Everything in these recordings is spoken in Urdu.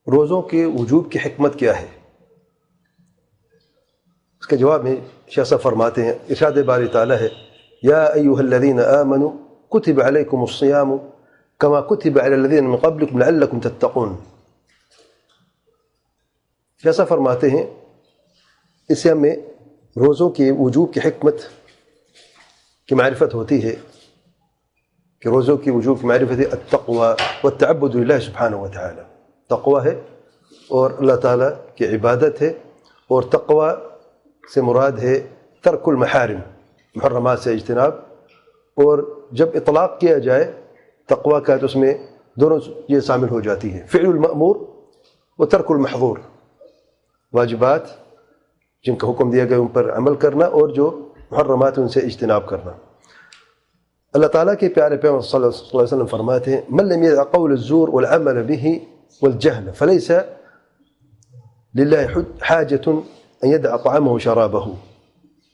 روزوں کے وجوب کی حکمت کیا ہے؟ اس کے جواب میں شیخ صاحب فرماتے ہیں، ارشاد باری تعالیٰ ہے، یا ایھا الذین آمنوا کتب علیکم الصیام کما کتب علی الذین من قبلکم لعلکم تتقون۔ شیخ صاحب فرماتے ہیں اس سے ہمیں روزوں کے وجوب کی حکمت کی معرفت ہوتی ہے کہ روزوں کی وجوب کی معرفت ہے التقوی والتعبد للہ سبحانہ وتعالی، تقوی ہے اور اللہ تعالیٰ کی عبادت ہے، اور تقوی سے مراد ہے ترک المحارم، محرمات سے اجتناب۔ اور جب اطلاق کیا جائے تقوی کا تو اس میں دونوں یہ شامل ہو جاتی ہے، فعل المأمور و ترک المحظور، واجبات جن کا حکم دیا گیا ان پر عمل کرنا اور جو محرمات ان سے اجتناب کرنا۔ اللہ تعالیٰ کے پیارے پیغمبر صلی اللہ علیہ وسلم فرماتے ہیں، من لم يدع قول الزور والعمل به والجهل فليس لله حاجة ان يدع طعامه وشرابه۔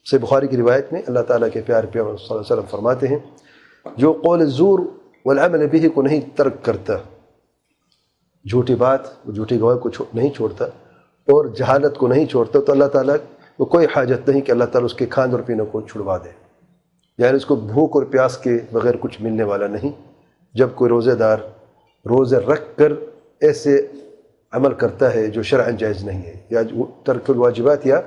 سے بخاری کی روایت میں اللہ تعالیٰ کے پیارے پیغمبر صلی اللہ علیہ وسلم فرماتے ہیں، جو قول الزور والعمل به کو نہیں ترک کرتا، جھوٹی بات جھوٹی گواہی کو نہیں چھوڑتا اور جہالت کو نہیں چھوڑتا، تو اللہ تعالیٰ کو کوئی حاجت نہیں کہ اللہ تعالیٰ اس کے کھانے اور پینے کو چھڑوا دے، یعنی اس کو بھوک اور پیاس کے بغیر کچھ ملنے والا نہیں۔ جب کوئی روزے دار روزے رکھ کر ایسے عمل کرتا ہے جو شرعاً جائز نہیں ہے، یا ترک الواجبات یا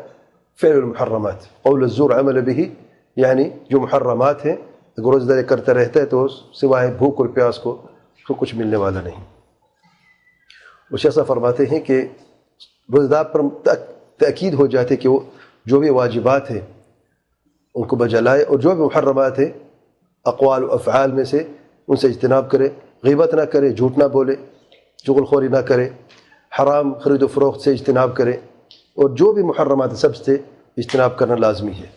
فعل المحرمات، قول الزور عمل به، یعنی جو محرمات ہیں اگر روزہ داری کرتا رہتا ہے تو سوائے بھوک اور پیاس کو اس کو کچھ ملنے والا نہیں۔ وہ شیخ صاحب فرماتے ہیں کہ روزہ دار پر تاکید ہو جاتی ہے کہ وہ جو بھی واجبات ہیں ان کو بجا لائے، اور جو بھی محرمات ہیں اقوال و افعال میں سے ان سے اجتناب کرے، غیبت نہ کرے، جھوٹ نہ بولے، چغل خوری نہ کرے، حرام خرید و فروخت سے اجتناب کرے، اور جو بھی محرمات سب سے اجتناب کرنا لازمی ہے۔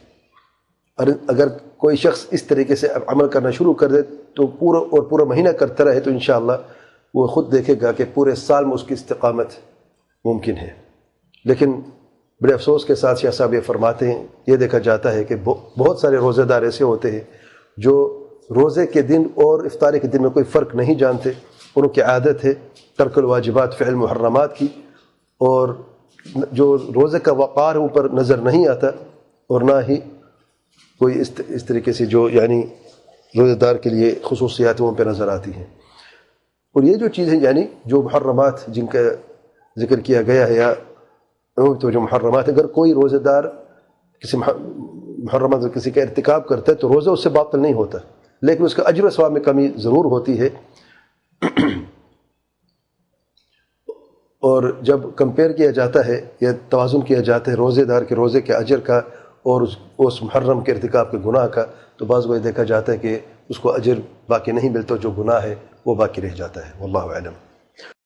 اور اگر کوئی شخص اس طریقے سے عمل کرنا شروع کر دے تو پورا مہینہ کرتا رہے تو انشاءاللہ وہ خود دیکھے گا کہ پورے سال میں اس کی استقامت ممکن ہے۔ لیکن بڑے افسوس کے ساتھ شیخ صاحب یہ فرماتے ہیں، یہ دیکھا جاتا ہے کہ بہت سارے روزے دار ایسے ہوتے ہیں جو روزے کے دن اور افطاری کے دن میں کوئی فرق نہیں جانتے، ان کی عادت ہے ترک الواجبات فعل محرمات کی، اور جو روزے کا وقار ہے اوپر نظر نہیں آتا، اور نہ ہی کوئی اس طریقے سے جو یعنی روزے دار کے لیے خصوصیات وہاں پہ نظر آتی ہیں۔ اور یہ جو چیزیں یعنی جو محرمات جن کا ذکر کیا گیا ہے، یا تو جو محرمات، اگر کوئی روزے دار کسی محرمات کسی کا ارتکاب کرتا ہے تو روزہ اس سے باطل نہیں ہوتا، لیکن اس کا اجر و ثواب میں کمی ضرور ہوتی ہے۔ اور جب کمپیئر کیا جاتا ہے یا توازن کیا جاتا ہے روزے دار کے روزے کے اجر کا اور اس محرم کے ارتکاب کے گناہ کا، تو بعض وقت دیکھا جاتا ہے کہ اس کو اجر باقی نہیں ملتا، جو گناہ ہے وہ باقی رہ جاتا ہے۔ واللہ اعلم۔